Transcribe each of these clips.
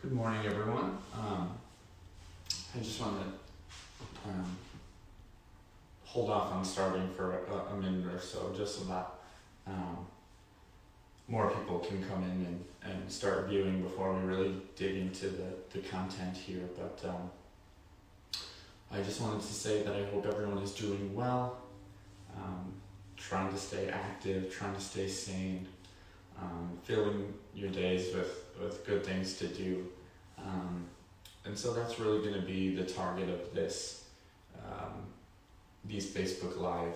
Good morning, everyone. I just want to hold off on starting for a minute or so, just so that more people can come in and start viewing before we really dig into the content here. But I just wanted to say that I hope everyone is doing well, trying to stay active, trying to stay sane, filling your days with good things to do. And so that's really going to be the target of these Facebook Live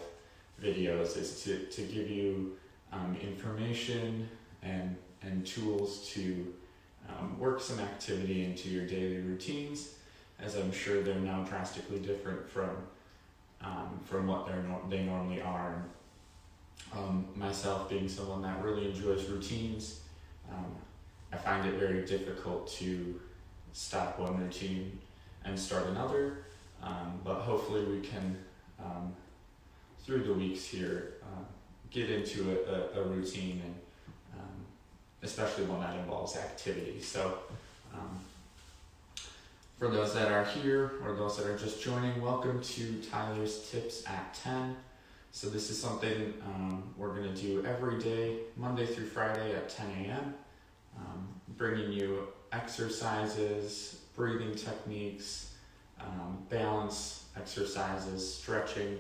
videos, is to give you information and tools to work some activity into your daily routines, as I'm sure they're now drastically different from what they normally are. Myself being someone that really enjoys routines, I find it very difficult to stop one routine and start another, but hopefully we can, through the weeks here, get into a routine, and especially one that involves activity. So for those that are here or those that are just joining, welcome to Tyler's Tips at 10. So this is something we're going to do every day, Monday through Friday at 10 a.m., bringing you exercises, breathing techniques, balance exercises, stretching,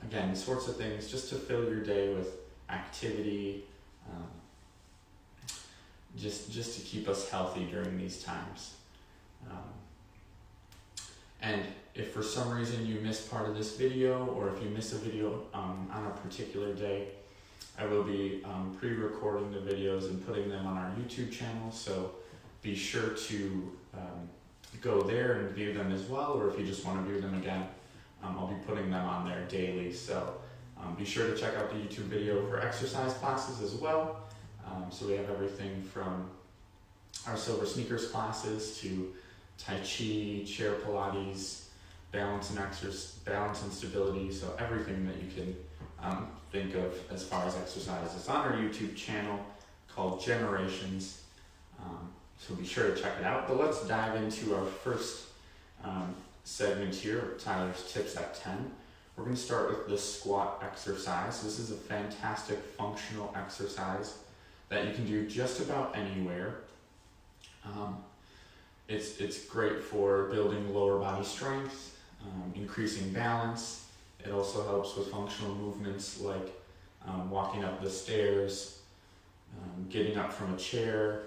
again, the sorts of things just to fill your day with activity, just to keep us healthy during these times. And if for some reason you miss part of this video, or if you miss a video on a particular day, I will be pre-recording the videos and putting them on our YouTube channel, so be sure to go there and view them as well, or if you just want to view them again, I'll be putting them on there daily. So be sure to check out the YouTube video for exercise classes as well. So we have everything from our Silver Sneakers classes to Tai Chi, chair Pilates, balance and stability, so everything that you can think of as far as exercise is on our YouTube channel called Generations. So be sure to check it out. But let's dive into our first segment here, Tyler's Tips at 10. We're going to start with the squat exercise. This is a fantastic functional exercise that you can do just about anywhere. It's great for building lower body strength, increasing balance. It also helps with functional movements like walking up the stairs, getting up from a chair,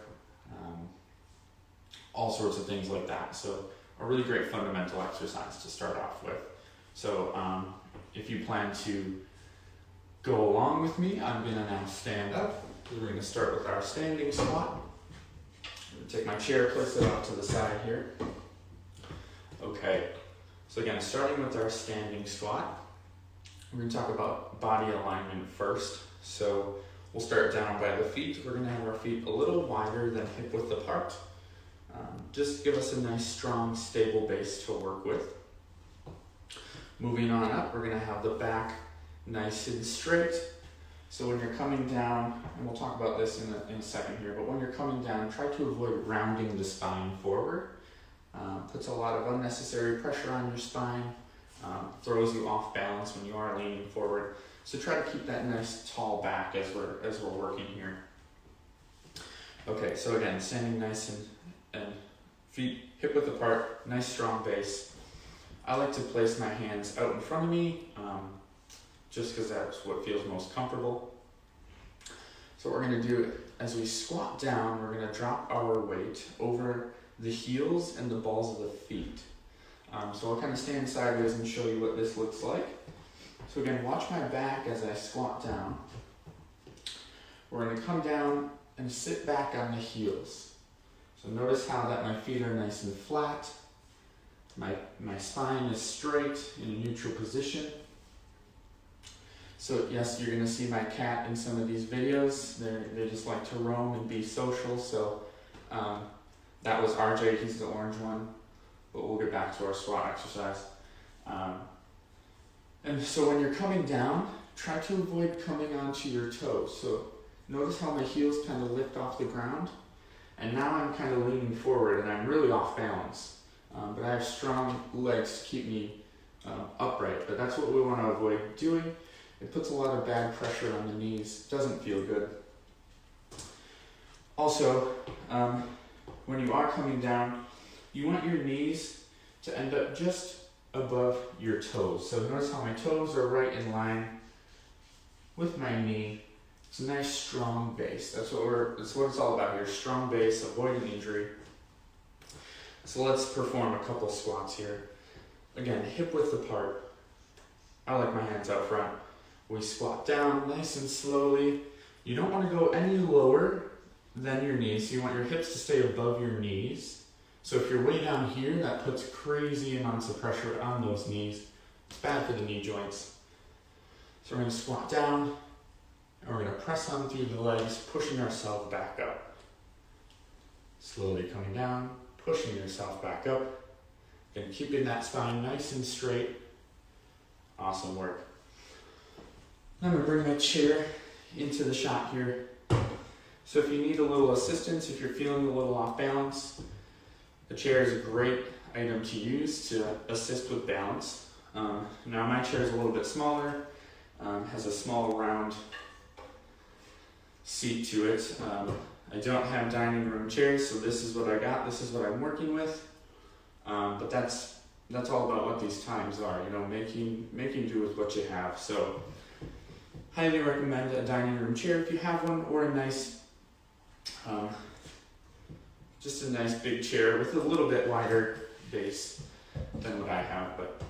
all sorts of things like that. So a really great fundamental exercise to start off with. So if you plan to go along with me, I'm going to now stand up. We're going to start with our standing squat. I'm going to take my chair, place it off to the side here. Okay, so again, starting with our standing squat, we're going to talk about body alignment first. So we'll start down by the feet. We're going to have our feet a little wider than hip width apart. Just give us a nice, strong, stable base to work with. Moving on up, we're going to have the back nice and straight. So when you're coming down, and we'll talk about this in a second here, but when you're coming down, try to avoid rounding the spine forward. Puts a lot of unnecessary pressure on your spine, throws you off balance when you are leaning forward. So try to keep that nice tall back as we're working here. Okay, so again, standing nice and feet hip width apart, nice strong base. I like to place my hands out in front of me, just because that's what feels most comfortable. So what we're going to do, as we squat down, we're going to drop our weight over the heels and the balls of the feet. So I'll kind of stand sideways and show you what this looks like. So again, watch my back as I squat down. We're going to come down and sit back on the heels. So notice how that my feet are nice and flat. My spine is straight in a neutral position. So yes, you're going to see my cat in some of these videos. They just like to roam and be social. So that was RJ, he's the orange one. But we'll get back to our squat exercise. And so when you're coming down, try to avoid coming onto your toes. So notice how my heels kind of lift off the ground. And now I'm kind of leaning forward and I'm really off balance. But I have strong legs to keep me upright, but that's what we want to avoid doing. It puts a lot of bad pressure on the knees, doesn't feel good. Also, when you are coming down, you want your knees to end up just above your toes. So notice how my toes are right in line with my knee. It's a nice strong base. That's what it's all about here. Strong base, avoiding injury. So let's perform a couple squats here. Again, hip width apart. I like my hands out front. We squat down nice and slowly. You don't want to go any lower than your knees. So you want your hips to stay above your knees. So if you're way down here, that puts crazy amounts of pressure on those knees. It's bad for the knee joints. So we're going to squat down, and we're going to press on through the legs, pushing ourselves back up. Slowly coming down, pushing yourself back up. And keeping that spine nice and straight. Awesome work. I'm going to bring my chair into the shot here. So if you need a little assistance, if you're feeling a little off balance, the chair is a great item to use to assist with balance. Now my chair is a little bit smaller, has a small round seat to it. I don't have dining room chairs, so this is what I got. This is what I'm working with. But that's all about what these times are, making do with what you have. So highly recommend a dining room chair if you have one, or a nice just a nice big chair with a little bit wider base than what I have. But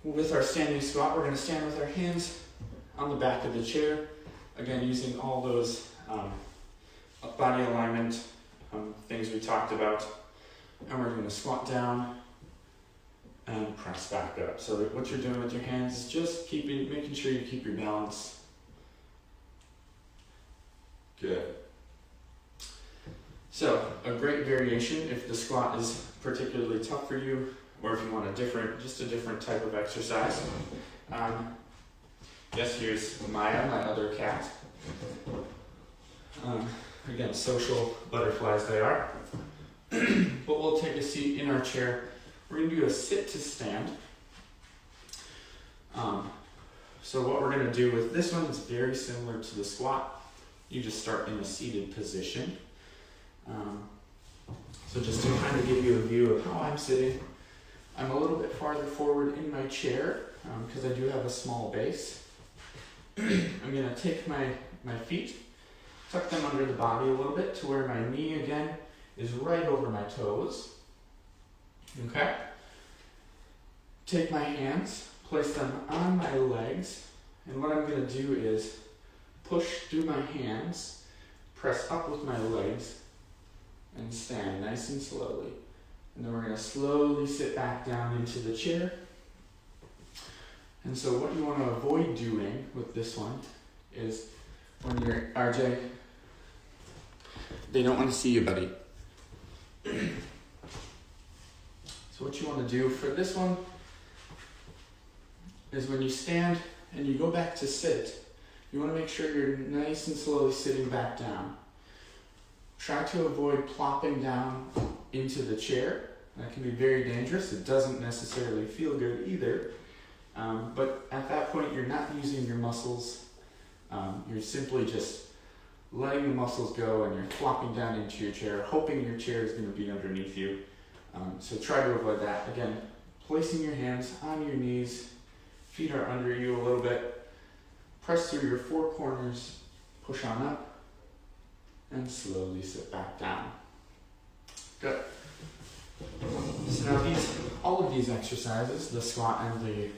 with our standing squat, we're going to stand with our hands on the back of the chair. Again, using all those body alignment things we talked about. And we're going to squat down and press back up. So what you're doing with your hands is just making sure you keep your balance. Good. So a great variation if the squat is particularly tough for you, or if you want a different type of exercise. Yes, here's Maya, my other cat. Again, social butterflies they are. But we'll take a seat in our chair. We're going to do a sit to stand. So what we're going to do with this one is very similar to the squat. You just start in a seated position. So just to kind of give you a view of how I'm sitting, I'm a little bit farther forward in my chair because I do have a small base. I'm going to take my feet, tuck them under the body a little bit to where my knee again is right over my toes. Okay? Take my hands, place them on my legs, and what I'm going to do is push through my hands, press up with my legs, and stand nice and slowly. And then we're going to slowly sit back down into the chair. And so what you want to avoid doing with this one is when you're, RJ, they don't want to see you, buddy. So what you want to do for this one is when you stand and you go back to sit, you want to make sure you're nice and slowly sitting back down. Try to avoid plopping down into the chair. That can be very dangerous. It doesn't necessarily feel good either. But at that point, you're not using your muscles. You're simply just letting the muscles go, and you're flopping down into your chair, hoping your chair is going to be underneath you. So try to avoid that. Again, placing your hands on your knees, feet are under you a little bit. Press through your four corners, push on up, and slowly sit back down. Good. So now all of these exercises, the squat and the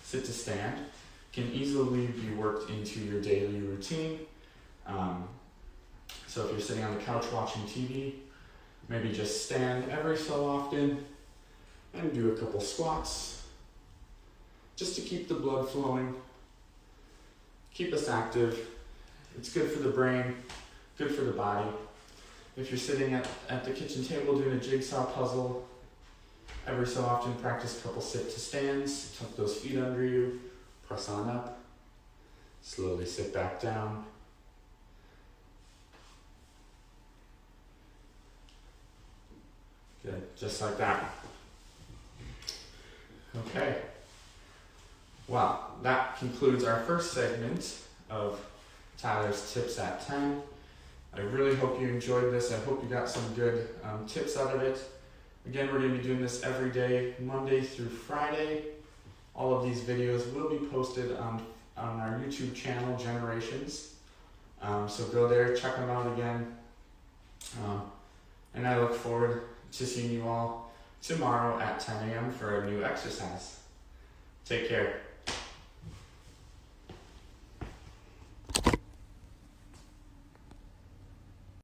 sit to stand, can easily be worked into your daily routine. So if you're sitting on the couch watching TV, maybe just stand every so often and do a couple squats just to keep the blood flowing, keep us active. It's good for the brain, good for the body. If you're sitting at the kitchen table doing a jigsaw puzzle, every so often practice a couple sit to stands, tuck those feet under you, press on up, slowly sit back down. Good, just like that. Okay. Well, that concludes our first segment of Tyler's Tips at 10. I really hope you enjoyed this. I hope you got some good tips out of it. Again, we're going to be doing this every day, Monday through Friday. All of these videos will be posted on our YouTube channel, Generations. So go there, check them out again. And I look forward to seeing you all tomorrow at 10 a.m. for a new exercise. Take care.